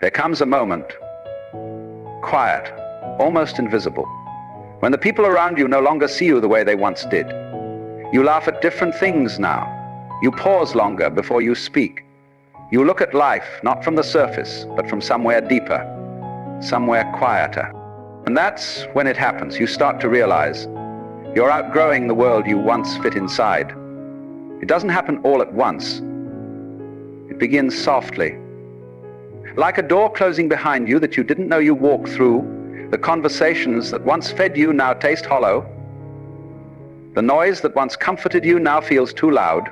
There comes a moment, quiet, almost invisible, when the people around you no longer see you the way they once did. You laugh at different things now. You pause longer before you speak. You look at life not from the surface, but from somewhere deeper, somewhere quieter. And that's when it happens. You start to realize you're outgrowing the world you once fit inside. It doesn't happen all at once. It begins softly. Like a door closing behind you that you didn't know you walked through, the conversations that once fed you now taste hollow. The noise that once comforted you now feels too loud.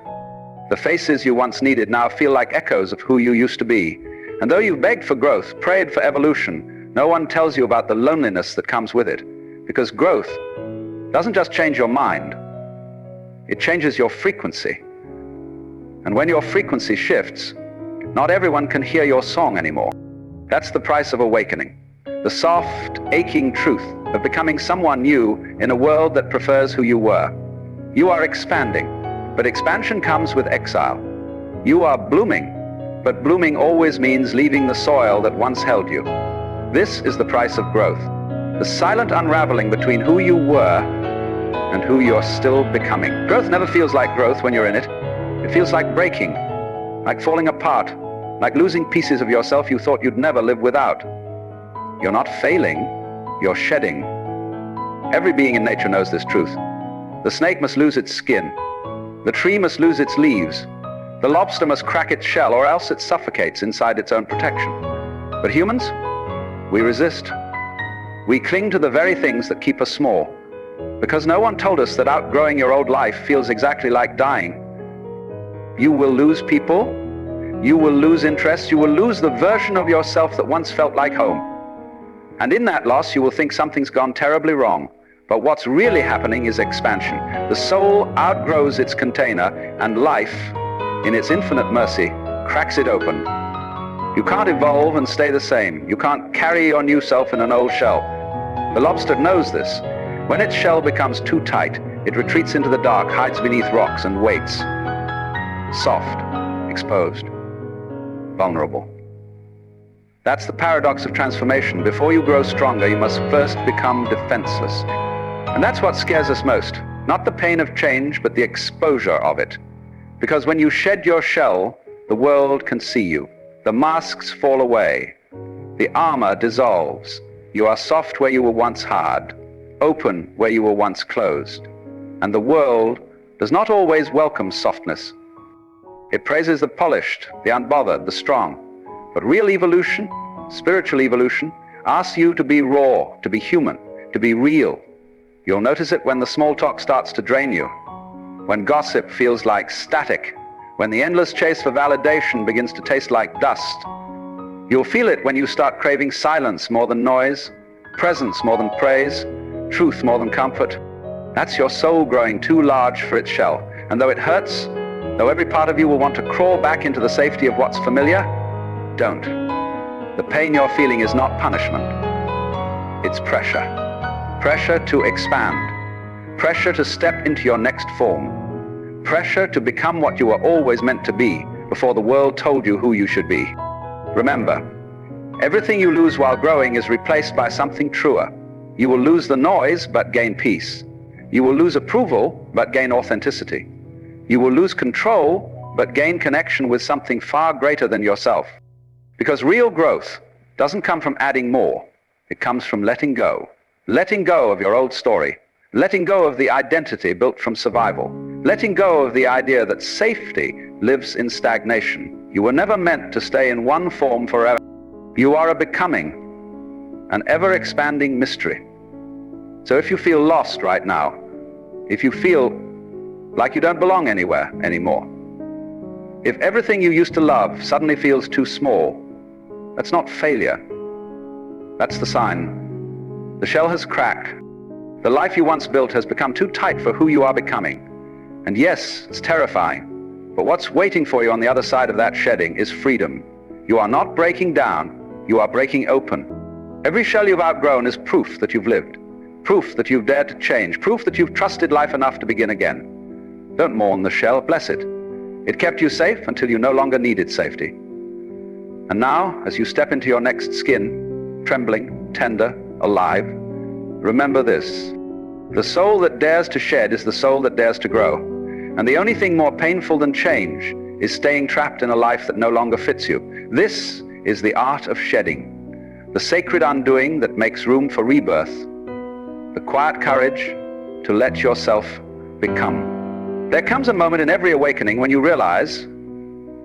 The faces you once needed now feel like echoes of who you used to be. And though you've begged for growth, prayed for evolution, no one tells you about the loneliness that comes with it. Because growth doesn't just change your mind, it changes your frequency. And when your frequency shifts, not everyone can hear your song anymore. That's the price of awakening. The soft, aching truth of becoming someone new in a world that prefers who you were. You are expanding, but expansion comes with exile. You are blooming, but blooming always means leaving the soil that once held you. This is the price of growth. The silent unraveling between who you were and who you're still becoming. Growth never feels like growth when you're in it. It feels like breaking, like falling apart, like losing pieces of yourself you thought you'd never live without. You're not failing, you're shedding. Every being in nature knows this truth. The snake must lose its skin. The tree must lose its leaves. The lobster must crack its shell, or else it suffocates inside its own protection. But humans, we resist. We cling to the very things that keep us small, because no one told us that outgrowing your old life feels exactly like dying. You will lose people, you will lose interests, you will lose the version of yourself that once felt like home. And in that loss, you will think something's gone terribly wrong. But what's really happening is expansion. The soul outgrows its container, and life, in its infinite mercy, cracks it open. You can't evolve and stay the same. You can't carry your new self in an old shell. The lobster knows this. When its shell becomes too tight, it retreats into the dark, hides beneath rocks, and waits. Soft, exposed, vulnerable. That's the paradox of transformation. Before you grow stronger, you must first become defenseless. And that's what scares us most. Not the pain of change, but the exposure of it. Because when you shed your shell, the world can see you. The masks fall away. The armor dissolves. You are soft where you were once hard, open where you were once closed. And the world does not always welcome softness. It praises the polished, the unbothered, the strong. But real evolution, spiritual evolution, asks you to be raw, to be human, to be real. You'll notice it when the small talk starts to drain you, when gossip feels like static, when the endless chase for validation begins to taste like dust. You'll feel it when you start craving silence more than noise, presence more than praise, truth more than comfort. That's your soul growing too large for its shell. And though it hurts, though every part of you will want to crawl back into the safety of what's familiar, don't. The pain you're feeling is not punishment. It's pressure. Pressure to expand. Pressure to step into your next form. Pressure to become what you were always meant to be before the world told you who you should be. Remember, everything you lose while growing is replaced by something truer. You will lose the noise, but gain peace. You will lose approval, but gain authenticity. You will lose control, but gain connection with something far greater than yourself. Because real growth doesn't come from adding more. It comes from letting go. Letting go of your old story. Letting go of the identity built from survival. Letting go of the idea that safety lives in stagnation. You were never meant to stay in one form forever. You are a becoming, an ever-expanding mystery. So if you feel lost right now, if you feel like you don't belong anywhere anymore, if everything you used to love suddenly feels too small, that's not failure. That's the sign. The shell has cracked. The life you once built has become too tight for who you are becoming. And yes, it's terrifying. But what's waiting for you on the other side of that shedding is freedom. You are not breaking down, you are breaking open. Every shell you've outgrown is proof that you've lived. Proof that you've dared to change. Proof that you've trusted life enough to begin again. Don't mourn the shell, bless it. It kept you safe until you no longer needed safety. And now, as you step into your next skin, trembling, tender, alive, remember this. The soul that dares to shed is the soul that dares to grow. And the only thing more painful than change is staying trapped in a life that no longer fits you. This is the art of shedding, the sacred undoing that makes room for rebirth, the quiet courage to let yourself become. There comes a moment in every awakening when you realize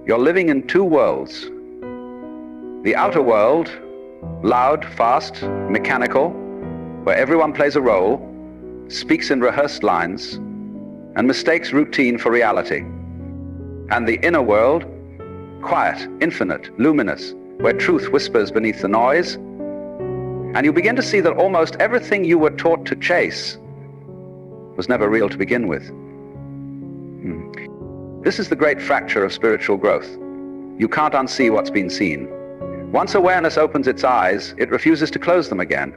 you're living in two worlds. The outer world, loud, fast, mechanical, where everyone plays a role, speaks in rehearsed lines, and mistakes routine for reality. And the inner world, quiet, infinite, luminous, where truth whispers beneath the noise, and you begin to see that almost everything you were taught to chase was never real to begin with. This is the great fracture of spiritual growth. You can't unsee what's been seen. Once awareness opens its eyes, it refuses to close them again.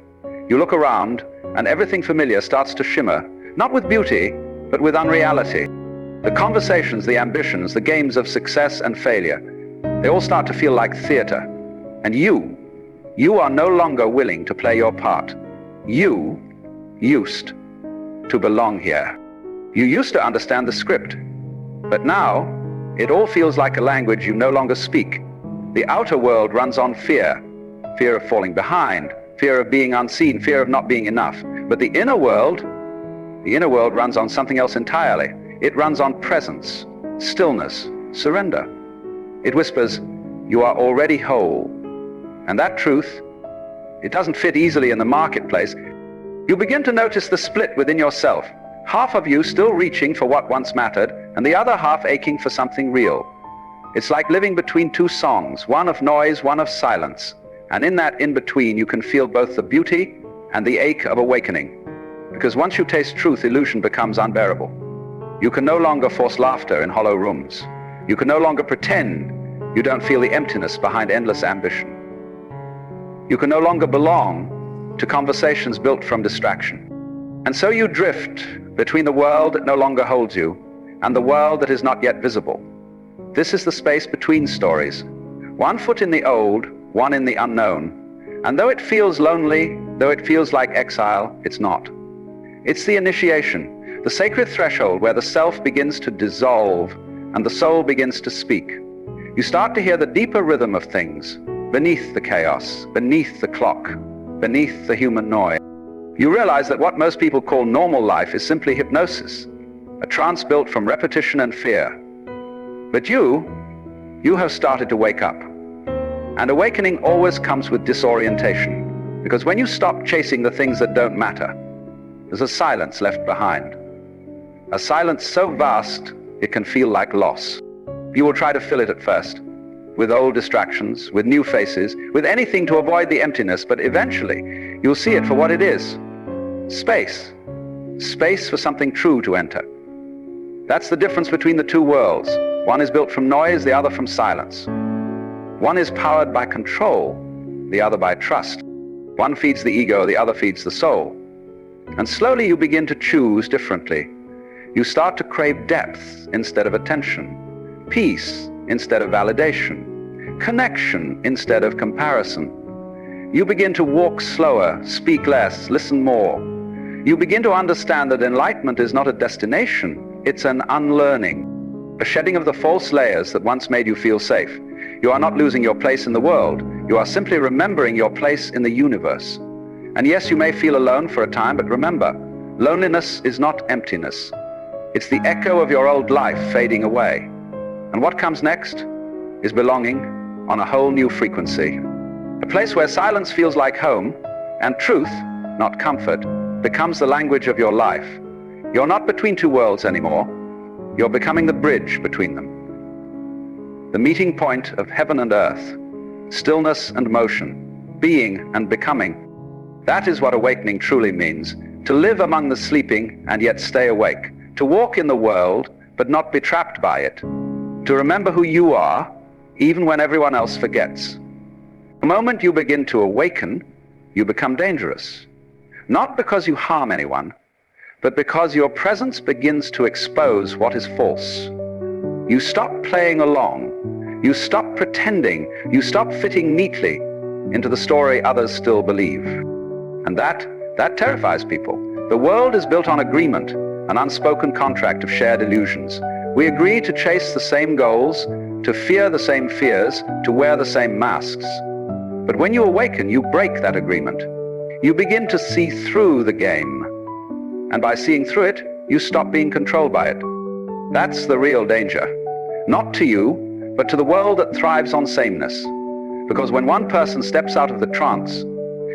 You look around, and everything familiar starts to shimmer, not with beauty, but with unreality. The conversations, the ambitions, the games of success and failure, they all start to feel like theater. And you are no longer willing to play your part. You used to belong here. You used to understand the script, but now it all feels like a language you no longer speak. The outer world runs on fear, fear of falling behind, fear of being unseen, fear of not being enough. But the inner world runs on something else entirely. It runs on presence, stillness, surrender. It whispers, you are already whole. And that truth, it doesn't fit easily in the marketplace. You begin to notice the split within yourself. Half of you still reaching for what once mattered, and the other half aching for something real. It's like living between two songs, one of noise, one of silence. And in that in-between, you can feel both the beauty and the ache of awakening. Because once you taste truth, illusion becomes unbearable. You can no longer force laughter in hollow rooms. You can no longer pretend you don't feel the emptiness behind endless ambition. You can no longer belong to conversations built from distraction. And so you drift between the world that no longer holds you and the world that is not yet visible. This is the space between stories. One foot in the old, one in the unknown. And though it feels lonely, though it feels like exile, it's not. It's the initiation, the sacred threshold where the self begins to dissolve and the soul begins to speak. You start to hear the deeper rhythm of things, beneath the chaos, beneath the clock, beneath the human noise. You realize that what most people call normal life is simply hypnosis, a trance built from repetition and fear. But you have started to wake up. And awakening always comes with disorientation, because when you stop chasing the things that don't matter, there's a silence left behind. A silence so vast, it can feel like loss. You will try to fill it at first, with old distractions, with new faces, with anything to avoid the emptiness, but eventually you'll see it for what it is. Space. Space for something true to enter. That's the difference between the two worlds. One is built from noise, the other from silence. One is powered by control, the other by trust. One feeds the ego, the other feeds the soul. And slowly you begin to choose differently. You start to crave depth instead of attention, peace instead of validation, connection instead of comparison. You begin to walk slower, speak less, listen more. You begin to understand that enlightenment is not a destination, it's an unlearning, a shedding of the false layers that once made you feel safe. You are not losing your place in the world, you are simply remembering your place in the universe. And yes, you may feel alone for a time, but remember, loneliness is not emptiness. It's the echo of your old life fading away. And what comes next is belonging on a whole new frequency. A place where silence feels like home, and truth, not comfort, becomes the language of your life. You're not between two worlds anymore. You're becoming the bridge between them. The meeting point of heaven and earth, stillness and motion, being and becoming. That is what awakening truly means. To live among the sleeping and yet stay awake. To walk in the world but not be trapped by it. To remember who you are even when everyone else forgets. The moment you begin to awaken, you become dangerous. Not because you harm anyone, but because your presence begins to expose what is false. You stop playing along. You stop pretending. You stop fitting neatly into the story others still believe. And that terrifies people. The world is built on agreement, an unspoken contract of shared illusions. We agree to chase the same goals, to fear the same fears, to wear the same masks. But when you awaken, you break that agreement. You begin to see through the game. And by seeing through it, you stop being controlled by it. That's the real danger. Not to you, but to the world that thrives on sameness. Because when one person steps out of the trance,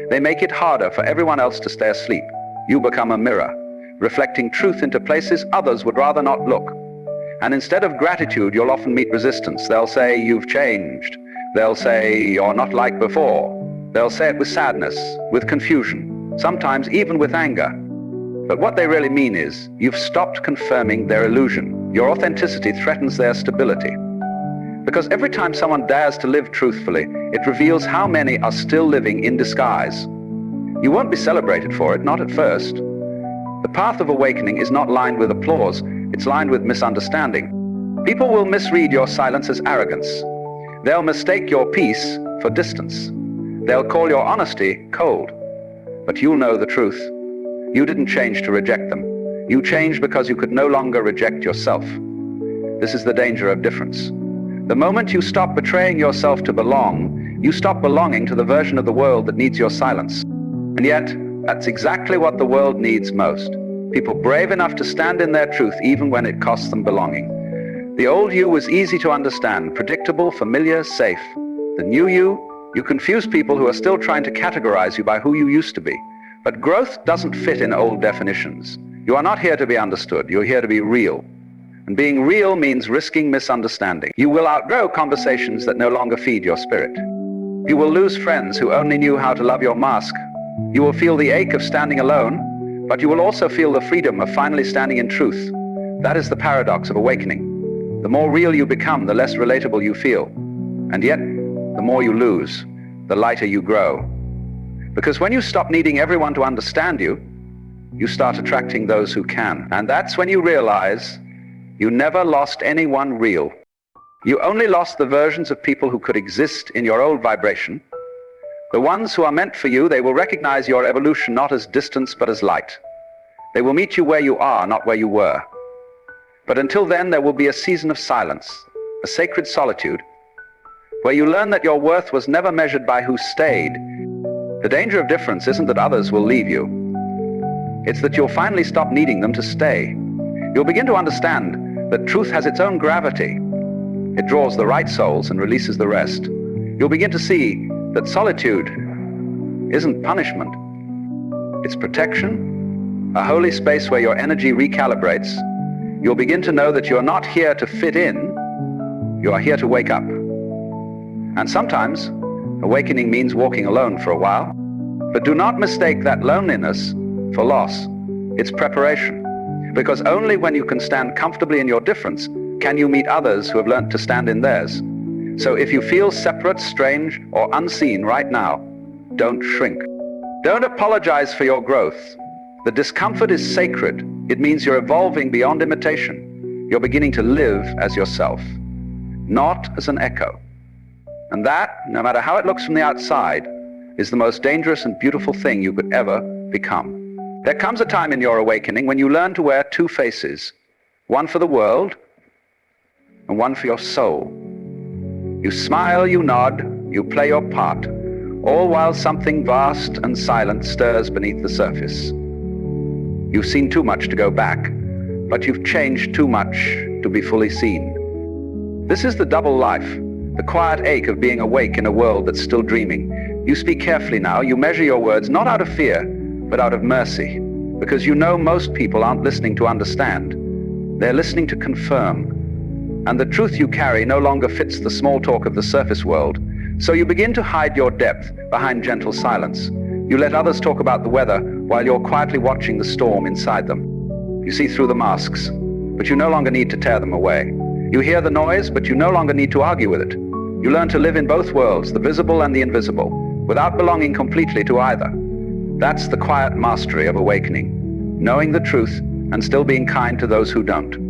they make it harder for everyone else to stay asleep. You become a mirror, reflecting truth into places others would rather not look. And instead of gratitude, you'll often meet resistance. They'll say, "You've changed." They'll say, "You're not like before." They'll say it with sadness, with confusion, sometimes even with anger. But what they really mean is, you've stopped confirming their illusion. Your authenticity threatens their stability. Because every time someone dares to live truthfully, it reveals how many are still living in disguise. You won't be celebrated for it, not at first. The path of awakening is not lined with applause, it's lined with misunderstanding. People will misread your silence as arrogance. They'll mistake your peace for distance. They'll call your honesty cold. But you'll know the truth. You didn't change to reject them. You changed because you could no longer reject yourself. This is the danger of difference. The moment you stop betraying yourself to belong, you stop belonging to the version of the world that needs your silence. And yet, that's exactly what the world needs most. People brave enough to stand in their truth even when it costs them belonging. The old you was easy to understand, predictable, familiar, safe. The new you confuse people who are still trying to categorize you by who you used to be. But growth doesn't fit in old definitions. You are not here to be understood, you're here to be real. And being real means risking misunderstanding. You will outgrow conversations that no longer feed your spirit. You will lose friends who only knew how to love your mask. You will feel the ache of standing alone, but you will also feel the freedom of finally standing in truth. That is the paradox of awakening. The more real you become, the less relatable you feel. And yet, the more you lose, the lighter you grow. Because when you stop needing everyone to understand you, you start attracting those who can. And that's when you realize you never lost anyone real. You only lost the versions of people who could exist in your old vibration. The ones who are meant for you, they will recognize your evolution not as distance but as light. They will meet you where you are, not where you were. But until then, there will be a season of silence, a sacred solitude, where you learn that your worth was never measured by who stayed. The danger of difference isn't that others will leave you. It's that you'll finally stop needing them to stay. You'll begin to understand that truth has its own gravity. It draws the right souls and releases the rest. You'll begin to see that solitude isn't punishment. It's protection, a holy space where your energy recalibrates. You'll begin to know that you're not here to fit in, you are here to wake up. And sometimes, awakening means walking alone for a while. But do not mistake that loneliness for loss. It's preparation. Because only when you can stand comfortably in your difference can you meet others who have learned to stand in theirs. So if you feel separate, strange, or unseen right now, don't shrink. Don't apologize for your growth. The discomfort is sacred. It means you're evolving beyond imitation. You're beginning to live as yourself, not as an echo. And that, no matter how it looks from the outside, is the most dangerous and beautiful thing you could ever become. There comes a time in your awakening when you learn to wear two faces, one for the world and one for your soul. You smile, you nod, you play your part, all while something vast and silent stirs beneath the surface. You've seen too much to go back, but you've changed too much to be fully seen. This is the double life, the quiet ache of being awake in a world that's still dreaming. You speak carefully now, you measure your words not out of fear, but out of mercy, because you know most people aren't listening to understand. They're listening to confirm. And the truth you carry no longer fits the small talk of the surface world. So you begin to hide your depth behind gentle silence. You let others talk about the weather while you're quietly watching the storm inside them. You see through the masks, but you no longer need to tear them away. You hear the noise, but you no longer need to argue with it. You learn to live in both worlds, the visible and the invisible, without belonging completely to either. That's the quiet mastery of awakening, knowing the truth and still being kind to those who don't.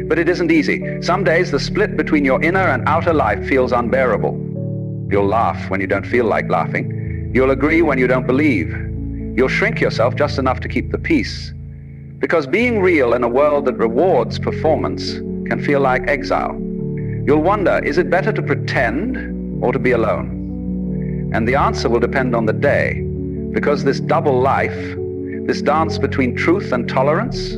But it isn't easy. Some days the split between your inner and outer life feels unbearable. You'll laugh when you don't feel like laughing. You'll agree when you don't believe. You'll shrink yourself just enough to keep the peace. Because being real in a world that rewards performance can feel like exile. You'll wonder, is it better to pretend or to be alone? And the answer will depend on the day, because this double life, this dance between truth and tolerance,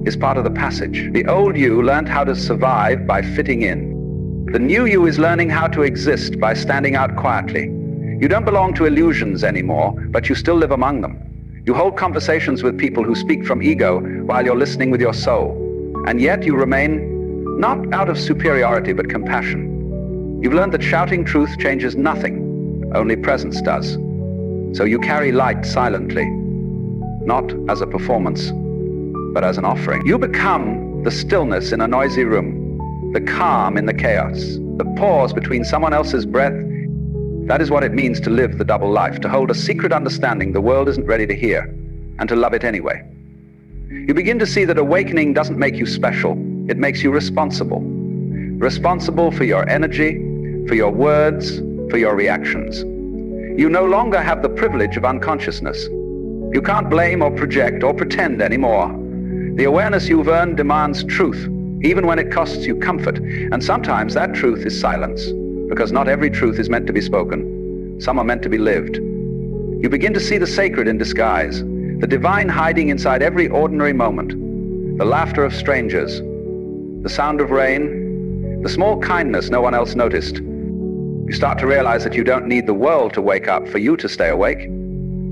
is part of the passage. The old you learned how to survive by fitting in. The new you is learning how to exist by standing out quietly. You don't belong to illusions anymore, but you still live among them. You hold conversations with people who speak from ego while you're listening with your soul. And yet you remain not out of superiority, but compassion. You've learned that shouting truth changes nothing, only presence does. So you carry light silently, not as a performance, but as an offering. You become the stillness in a noisy room, the calm in the chaos, the pause between someone else's breath. That is what it means to live the double life, to hold a secret understanding the world isn't ready to hear, and to love it anyway. You begin to see that awakening doesn't make you special, it makes you responsible. Responsible for your energy, for your words, for your reactions. You no longer have the privilege of unconsciousness. You can't blame or project or pretend anymore. The awareness you've earned demands truth, even when it costs you comfort. And sometimes that truth is silence, because not every truth is meant to be spoken. Some are meant to be lived. You begin to see the sacred in disguise, the divine hiding inside every ordinary moment, the laughter of strangers, the sound of rain, the small kindness no one else noticed. You start to realize that you don't need the world to wake up for you to stay awake.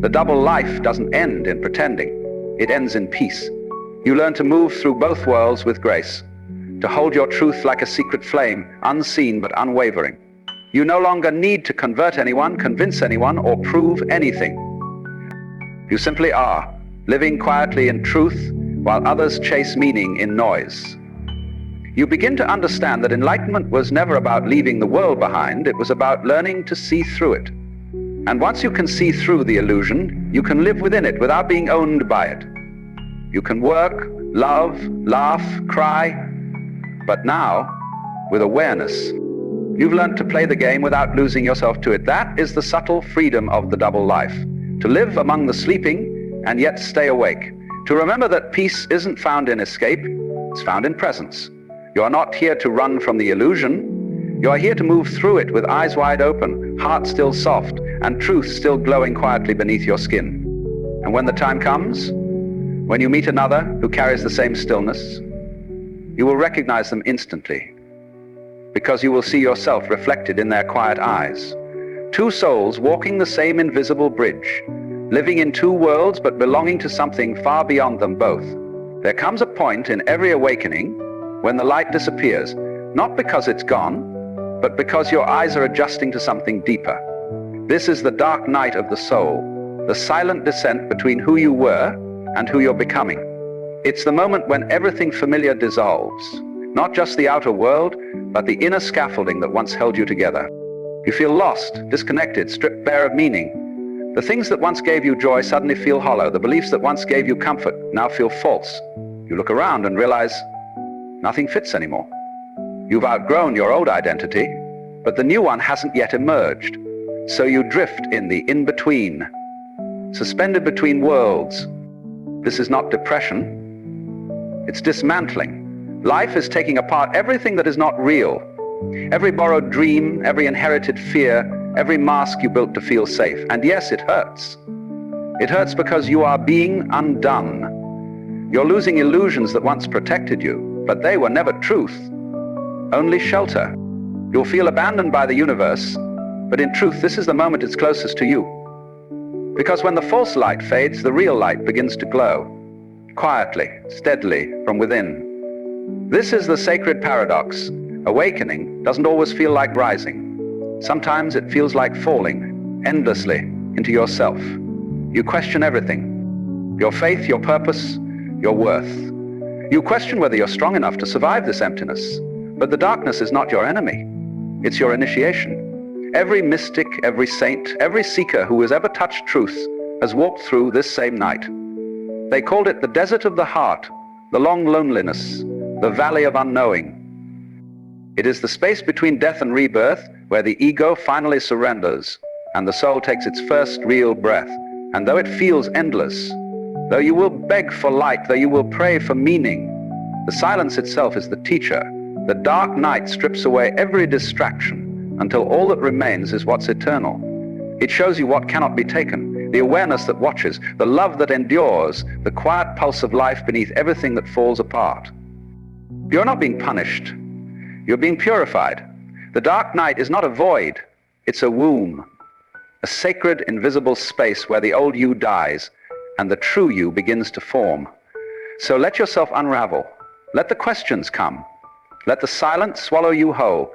The double life doesn't end in pretending. It ends in peace. You learn to move through both worlds with grace, to hold your truth like a secret flame, unseen but unwavering. You no longer need to convert anyone, convince anyone, or prove anything. You simply are, living quietly in truth while others chase meaning in noise. You begin to understand that enlightenment was never about leaving the world behind, it was about learning to see through it. And once you can see through the illusion, you can live within it without being owned by it. You can work, love, laugh, cry, but now, with awareness. You've learned to play the game without losing yourself to it. That is the subtle freedom of the double life. To live among the sleeping and yet stay awake. To remember that peace isn't found in escape, it's found in presence. You are not here to run from the illusion. You are here to move through it with eyes wide open, heart still soft, and truth still glowing quietly beneath your skin. And when the time comes, when you meet another who carries the same stillness, you will recognize them instantly, because you will see yourself reflected in their quiet eyes. Two souls walking the same invisible bridge, living in two worlds but belonging to something far beyond them both. There comes a point in every awakening when the light disappears, not because it's gone, but because your eyes are adjusting to something deeper. This is the dark night of the soul, the silent descent between who you were and who you're becoming. It's the moment when everything familiar dissolves, not just the outer world, but the inner scaffolding that once held you together. You feel lost, disconnected, stripped bare of meaning. The things that once gave you joy suddenly feel hollow. The beliefs that once gave you comfort now feel false. You look around and realize nothing fits anymore. You've outgrown your old identity, but the new one hasn't yet emerged. So you drift in the in-between, suspended between worlds. This is not depression, it's dismantling. Life is taking apart everything that is not real. Every borrowed dream, every inherited fear, every mask you built to feel safe. And yes, it hurts. It hurts because you are being undone. You're losing illusions that once protected you, but they were never truth, only shelter. You'll feel abandoned by the universe, but in truth, this is the moment it's closest to you. Because when the false light fades, the real light begins to glow, quietly, steadily, from within. This is the sacred paradox. Awakening doesn't always feel like rising. Sometimes it feels like falling, endlessly, into yourself. You question everything. Your faith, your purpose, your worth. You question whether you're strong enough to survive this emptiness. But the darkness is not your enemy. It's your initiation. Every mystic, every saint, every seeker who has ever touched truth has walked through this same night. They called it the desert of the heart, the long loneliness, the valley of unknowing. It is the space between death and rebirth where the ego finally surrenders and the soul takes its first real breath. And though it feels endless, though you will beg for light, though you will pray for meaning, the silence itself is the teacher. The dark night strips away every distraction until all that remains is what's eternal. It shows you what cannot be taken, the awareness that watches, the love that endures, the quiet pulse of life beneath everything that falls apart. You're not being punished. You're being purified. The dark night is not a void. It's a womb, a sacred, invisible space where the old you dies and the true you begins to form. So let yourself unravel. Let the questions come. Let the silence swallow you whole.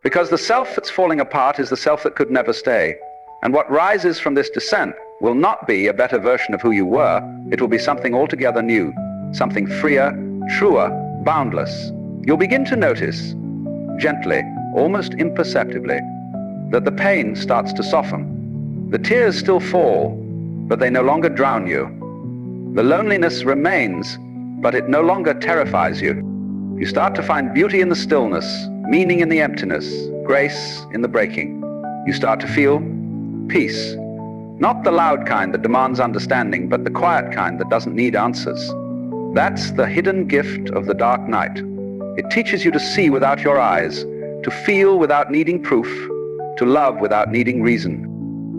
Because the self that's falling apart is the self that could never stay. And what rises from this descent will not be a better version of who you were. It will be something altogether new, something freer, truer, boundless. You'll begin to notice, gently, almost imperceptibly, that the pain starts to soften. The tears still fall, but they no longer drown you. The loneliness remains, but it no longer terrifies you. You start to find beauty in the stillness, meaning in the emptiness, grace in the breaking. You start to feel peace. Not the loud kind that demands understanding, but the quiet kind that doesn't need answers. That's the hidden gift of the dark night. It teaches you to see without your eyes, to feel without needing proof, to love without needing reason.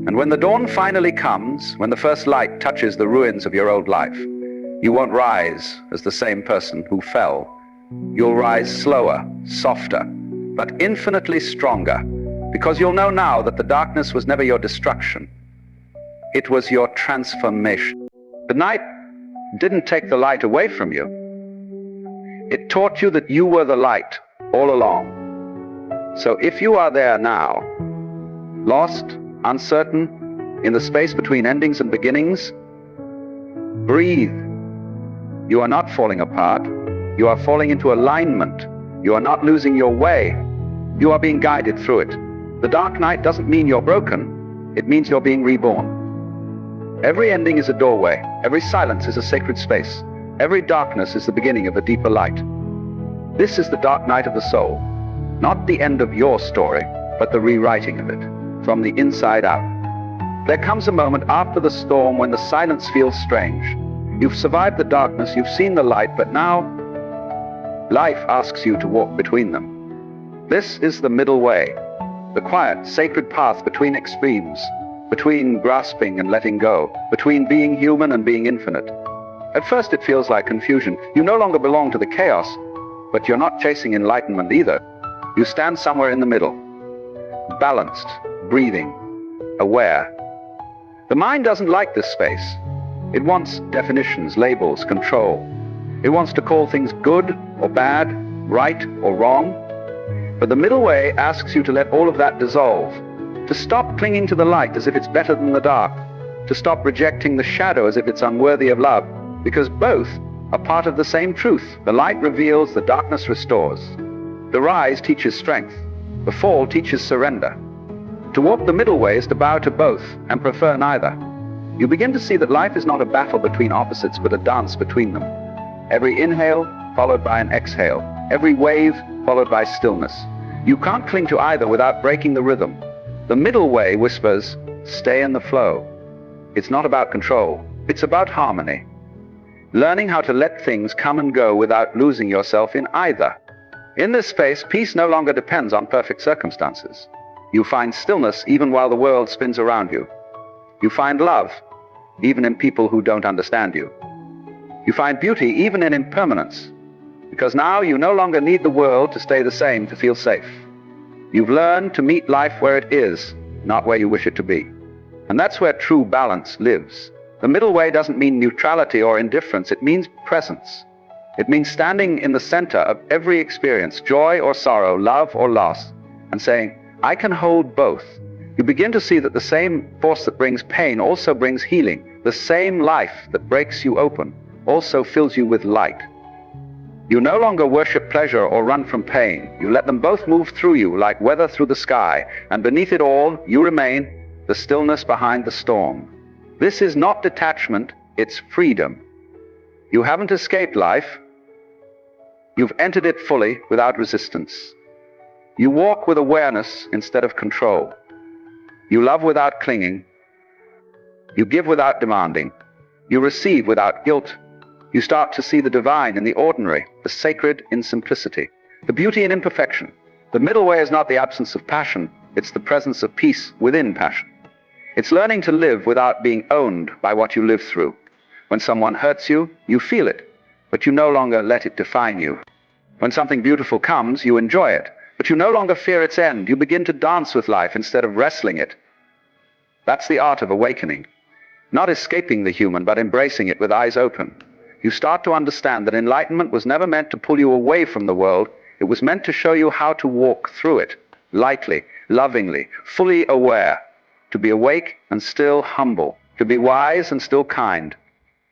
And when the dawn finally comes, when the first light touches the ruins of your old life, you won't rise as the same person who fell. You'll rise slower, softer, but infinitely stronger, because you'll know now that the darkness was never your destruction. It was your transformation. The night didn't take the light away from you. It taught you that you were the light all along. So if you are there now, lost, uncertain, in the space between endings and beginnings, breathe. You are not falling apart. You are falling into alignment. You are not losing your way. You are being guided through it. The dark night doesn't mean you're broken. It means you're being reborn. Every ending is a doorway. Every silence is a sacred space. Every darkness is the beginning of a deeper light. This is the dark night of the soul. Not the end of your story, but the rewriting of it, from the inside out. There comes a moment after the storm when the silence feels strange. You've survived the darkness, you've seen the light, but now life asks you to walk between them. This is the middle way, the quiet, sacred path between extremes, between grasping and letting go, between being human and being infinite. At first it feels like confusion. You no longer belong to the chaos, but you're not chasing enlightenment either. You stand somewhere in the middle, balanced, breathing, aware. The mind doesn't like this space. It wants definitions, labels, control. It wants to call things good or bad, right or wrong. But the middle way asks you to let all of that dissolve, to stop clinging to the light as if it's better than the dark, to stop rejecting the shadow as if it's unworthy of love, because both are part of the same truth. The light reveals, the darkness restores. The rise teaches strength. The fall teaches surrender. To walk the middle way is to bow to both and prefer neither. You begin to see that life is not a battle between opposites, but a dance between them. Every inhale followed by an exhale. Every wave followed by stillness. You can't cling to either without breaking the rhythm. The middle way whispers, stay in the flow. It's not about control. It's about harmony. Learning how to let things come and go without losing yourself in either. In this space, peace no longer depends on perfect circumstances. You find stillness even while the world spins around you. You find love, even in people who don't understand you. You find beauty even in impermanence, because now you no longer need the world to stay the same to feel safe. You've learned to meet life where it is, not where you wish it to be. And that's where true balance lives. The middle way doesn't mean neutrality or indifference. It means presence. It means standing in the center of every experience, joy or sorrow, love or loss, and saying, I can hold both. You begin to see that the same force that brings pain also brings healing. The same life that breaks you open also fills you with light. You no longer worship pleasure or run from pain. You let them both move through you like weather through the sky, and beneath it all, you remain the stillness behind the storm. This is not detachment, it's freedom. You haven't escaped life. You've entered it fully without resistance. You walk with awareness instead of control. You love without clinging. You give without demanding. You receive without guilt. You start to see the divine in the ordinary, the sacred in simplicity, the beauty in imperfection. The middle way is not the absence of passion, it's the presence of peace within passion. It's learning to live without being owned by what you live through. When someone hurts you, you feel it, but you no longer let it define you. When something beautiful comes, you enjoy it, but you no longer fear its end. You begin to dance with life instead of wrestling it. That's the art of awakening. Not escaping the human, but embracing it with eyes open. You start to understand that enlightenment was never meant to pull you away from the world. It was meant to show you how to walk through it, lightly, lovingly, fully aware, to be awake and still humble, to be wise and still kind,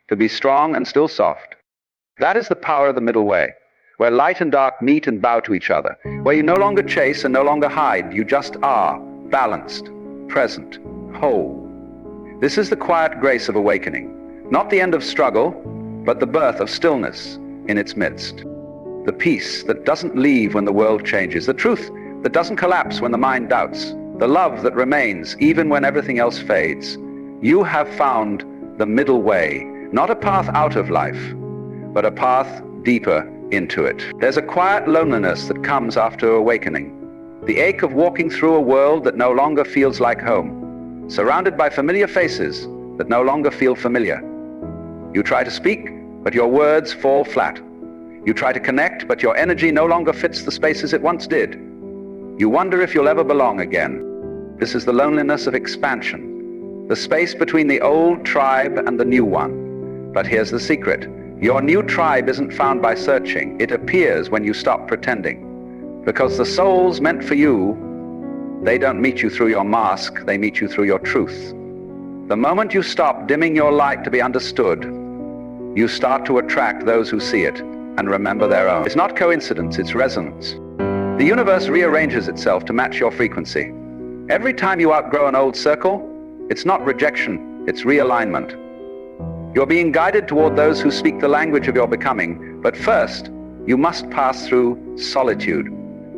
to be strong and still soft. That is the power of the middle way, where light and dark meet and bow to each other, where you no longer chase and no longer hide. You just are, balanced, present, whole. This is the quiet grace of awakening, not the end of struggle, but the birth of stillness in its midst. The peace that doesn't leave when the world changes, the truth that doesn't collapse when the mind doubts, the love that remains even when everything else fades. You have found the middle way, not a path out of life, but a path deeper into it. There's a quiet loneliness that comes after awakening, the ache of walking through a world that no longer feels like home, surrounded by familiar faces that no longer feel familiar. You try to speak, but your words fall flat. You try to connect, but your energy no longer fits the spaces it once did. You wonder if you'll ever belong again. This is the loneliness of expansion, the space between the old tribe and the new one. But here's the secret. Your new tribe isn't found by searching. It appears when you stop pretending. Because the souls meant for you, they don't meet you through your mask, they meet you through your truth. The moment you stop dimming your light to be understood, you start to attract those who see it and remember their own. It's not coincidence, it's resonance. The universe rearranges itself to match your frequency. Every time you outgrow an old circle, it's not rejection, it's realignment. You're being guided toward those who speak the language of your becoming, but first, you must pass through solitude,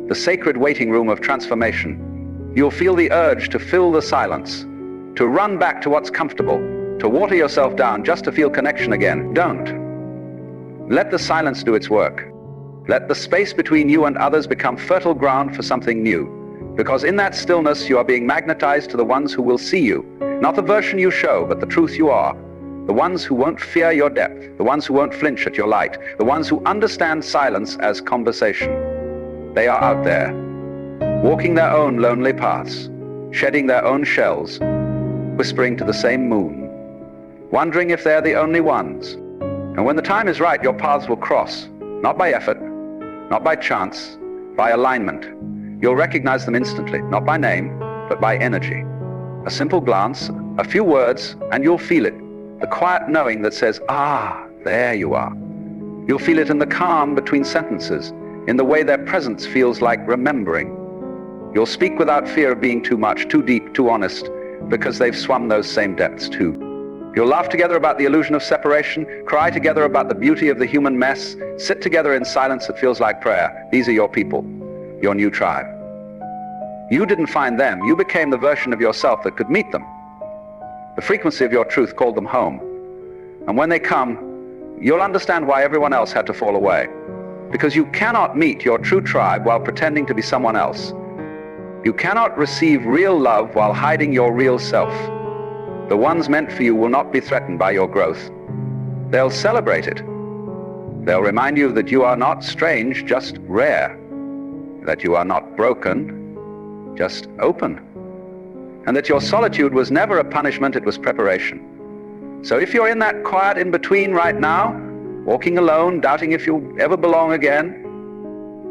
the sacred waiting room of transformation. You'll feel the urge to fill the silence, to run back to what's comfortable, to water yourself down just to feel connection again. Don't. Let the silence do its work. Let the space between you and others become fertile ground for something new. Because in that stillness, you are being magnetized to the ones who will see you, not the version you show, but the truth you are. The ones who won't fear your depth, the ones who won't flinch at your light, the ones who understand silence as conversation. They are out there, walking their own lonely paths, shedding their own shells, whispering to the same moon, wondering if they're the only ones. And when the time is right, your paths will cross, not by effort, not by chance, by alignment. You'll recognize them instantly, not by name, but by energy. A simple glance, a few words, and you'll feel it. The quiet knowing that says, ah, there you are. You'll feel it in the calm between sentences, in the way their presence feels like remembering. You'll speak without fear of being too much, too deep, too honest, because they've swum those same depths too. You'll laugh together about the illusion of separation, cry together about the beauty of the human mess, sit together in silence that feels like prayer. These are your people, your new tribe. You didn't find them, you became the version of yourself that could meet them. The frequency of your truth called them home. And when they come, you'll understand why everyone else had to fall away. Because you cannot meet your true tribe while pretending to be someone else. You cannot receive real love while hiding your real self. The ones meant for you will not be threatened by your growth. They'll celebrate it. They'll remind you that you are not strange, just rare. That you are not broken, just open. And that your solitude was never a punishment, it was preparation. So if you're in that quiet in-between right now, walking alone, doubting if you'll ever belong again,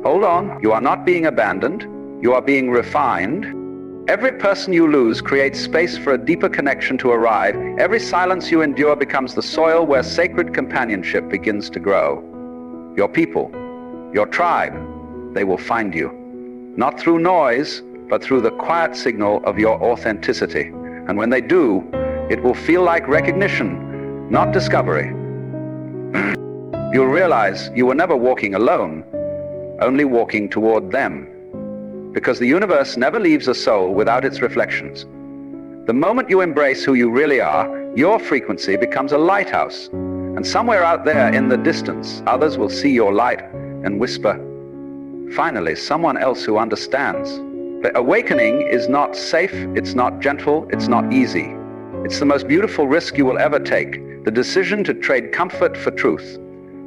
hold on. You are not being abandoned. You are being refined. Every person you lose creates space for a deeper connection to arrive. Every silence you endure becomes the soil where sacred companionship begins to grow. Your people, your tribe, they will find you. Not through noise, but through the quiet signal of your authenticity. And when they do, it will feel like recognition, not discovery. You'll realize you were never walking alone, only walking toward them. Because the universe never leaves a soul without its reflections. The moment you embrace who you really are, your frequency becomes a lighthouse. And somewhere out there in the distance, others will see your light and whisper, finally, someone else who understands. The awakening is not safe, it's not gentle, it's not easy. It's the most beautiful risk you will ever take, the decision to trade comfort for truth,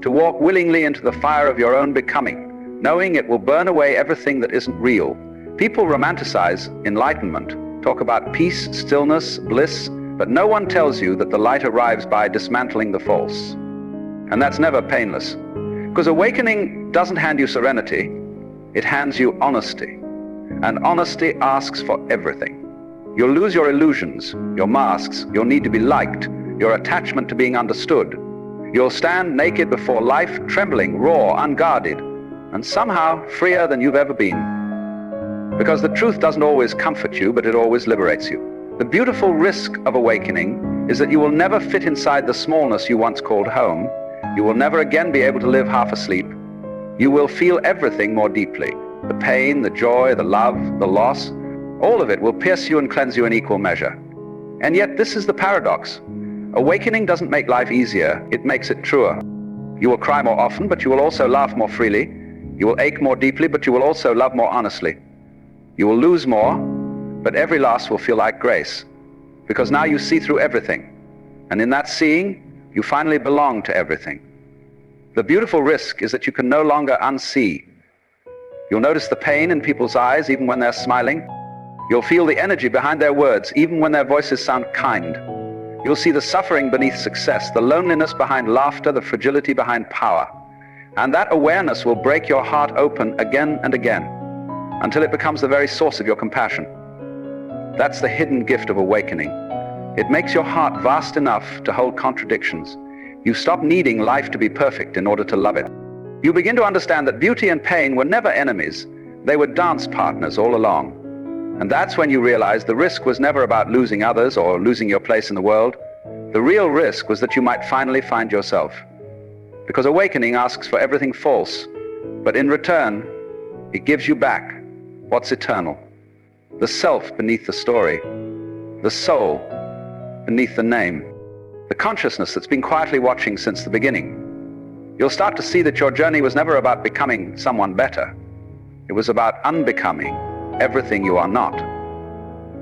to walk willingly into the fire of your own becoming, knowing it will burn away everything that isn't real. People romanticize enlightenment, talk about peace, stillness, bliss, but no one tells you that the light arrives by dismantling the false. And that's never painless. Because awakening doesn't hand you serenity, it hands you honesty. And honesty asks for everything. You'll lose your illusions, your masks, your need to be liked, your attachment to being understood. You'll stand naked before life, trembling, raw, unguarded, and somehow freer than you've ever been. Because the truth doesn't always comfort you, but it always liberates you. The beautiful risk of awakening is that you will never fit inside the smallness you once called home. You will never again be able to live half asleep. You will feel everything more deeply. The pain, the joy, the love, the loss, all of it will pierce you and cleanse you in equal measure. And yet this is the paradox. Awakening doesn't make life easier, it makes it truer. You will cry more often, but you will also laugh more freely. You will ache more deeply, but you will also love more honestly. You will lose more, but every loss will feel like grace. Because now you see through everything. And in that seeing, you finally belong to everything. The beautiful risk is that you can no longer unsee. You'll notice the pain in people's eyes even when they're smiling. You'll feel the energy behind their words even when their voices sound kind. You'll see the suffering beneath success, the loneliness behind laughter, the fragility behind power. And that awareness will break your heart open again and again, until it becomes the very source of your compassion. That's the hidden gift of awakening. It makes your heart vast enough to hold contradictions. You stop needing life to be perfect in order to love it. You begin to understand that beauty and pain were never enemies. They were dance partners all along. And that's when you realize the risk was never about losing others or losing your place in the world. The real risk was that you might finally find yourself. Because awakening asks for everything false, but in return, it gives you back what's eternal. The self beneath the story, the soul beneath the name, the consciousness that's been quietly watching since the beginning. You'll start to see that your journey was never about becoming someone better. It was about unbecoming everything you are not.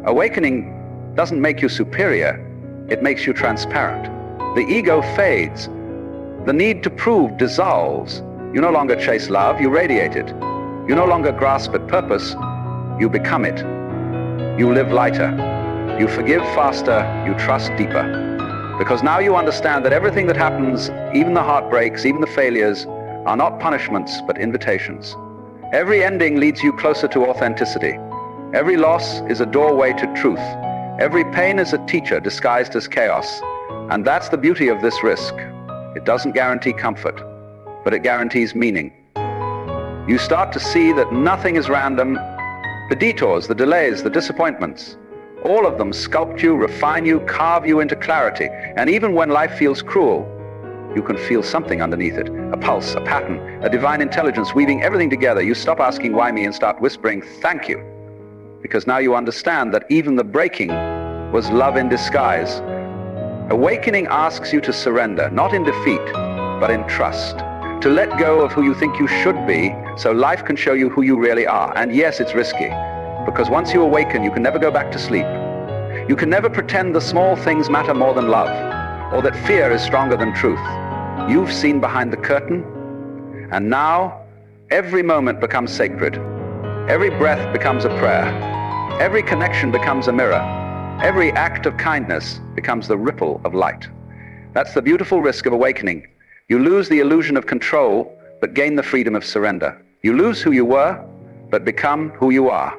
Awakening doesn't make you superior, it makes you transparent. The ego fades. The need to prove dissolves. You no longer chase love, you radiate it. You no longer grasp at purpose, you become it. You live lighter. You forgive faster, you trust deeper. Because now you understand that everything that happens, even the heartbreaks, even the failures, are not punishments, but invitations. Every ending leads you closer to authenticity. Every loss is a doorway to truth. Every pain is a teacher disguised as chaos. And that's the beauty of this risk. It doesn't guarantee comfort, but it guarantees meaning. You start to see that nothing is random. The detours, the delays, the disappointments, all of them sculpt you, refine you, carve you into clarity. And even when life feels cruel, you can feel something underneath it. A pulse, a pattern, a divine intelligence weaving everything together. You stop asking why me and start whispering thank you. Because now you understand that even the breaking was love in disguise. Awakening asks you to surrender, not in defeat, but in trust. To let go of who you think you should be, so life can show you who you really are. And yes, it's risky, because once you awaken, you can never go back to sleep. You can never pretend the small things matter more than love, or that fear is stronger than truth. You've seen behind the curtain, and now every moment becomes sacred. Every breath becomes a prayer. Every connection becomes a mirror. Every act of kindness becomes the ripple of light. That's the beautiful risk of awakening. You lose the illusion of control, but gain the freedom of surrender. You lose who you were, but become who you are.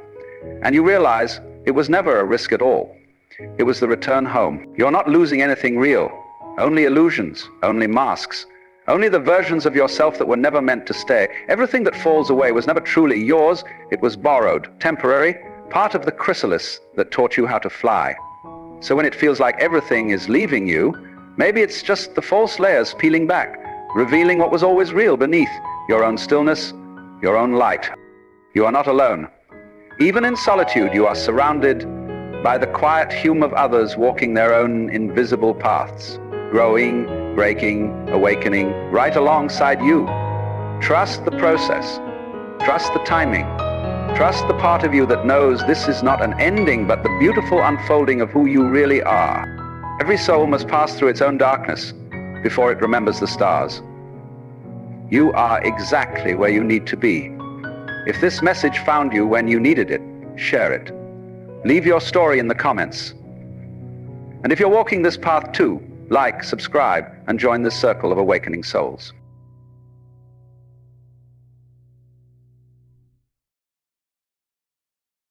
And you realize it was never a risk at all. It was the return home. You're not losing anything real. Only illusions, only masks, only the versions of yourself that were never meant to stay. Everything that falls away was never truly yours. It was borrowed, temporary, part of the chrysalis that taught you how to fly. So when it feels like everything is leaving you, maybe it's just the false layers peeling back, revealing what was always real beneath your own stillness, your own light. You are not alone. Even in solitude, you are surrounded by the quiet hum of others walking their own invisible paths, growing, breaking, awakening, right alongside you. Trust the process. Trust the timing. Trust the part of you that knows this is not an ending, but the beautiful unfolding of who you really are. Every soul must pass through its own darkness before it remembers the stars. You are exactly where you need to be. If this message found you when you needed it, share it. Leave your story in the comments. And if you're walking this path too, like, subscribe, and join this circle of awakening souls.